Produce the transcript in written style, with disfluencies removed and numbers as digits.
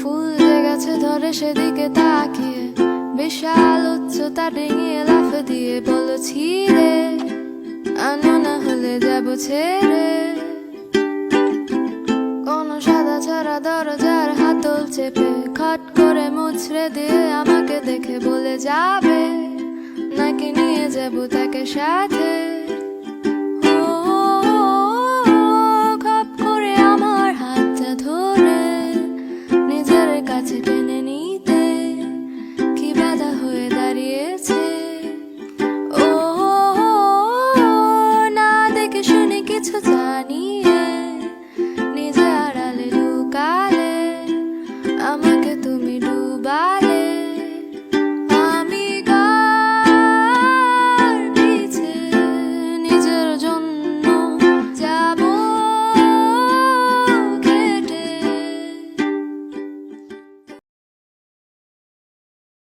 ফুল গেছে ধরে সেদিকে তাকিয়ে, বিশাল উচ্চতা ডিঙিয়ে লাফ দিয়ে বলো ছিঁড়ে আনো না হলে যাব ছেড়ে। কোন সাদা ছাড়া দরজার হাতল চেপে খট করে মুছড়ে দিয়ে আমাকে দেখে বলে যাবে নাকি নিয়ে যাব তাকে সাথে। খপ করে আমার হাতটা ধরে নিজের কাছে টেনে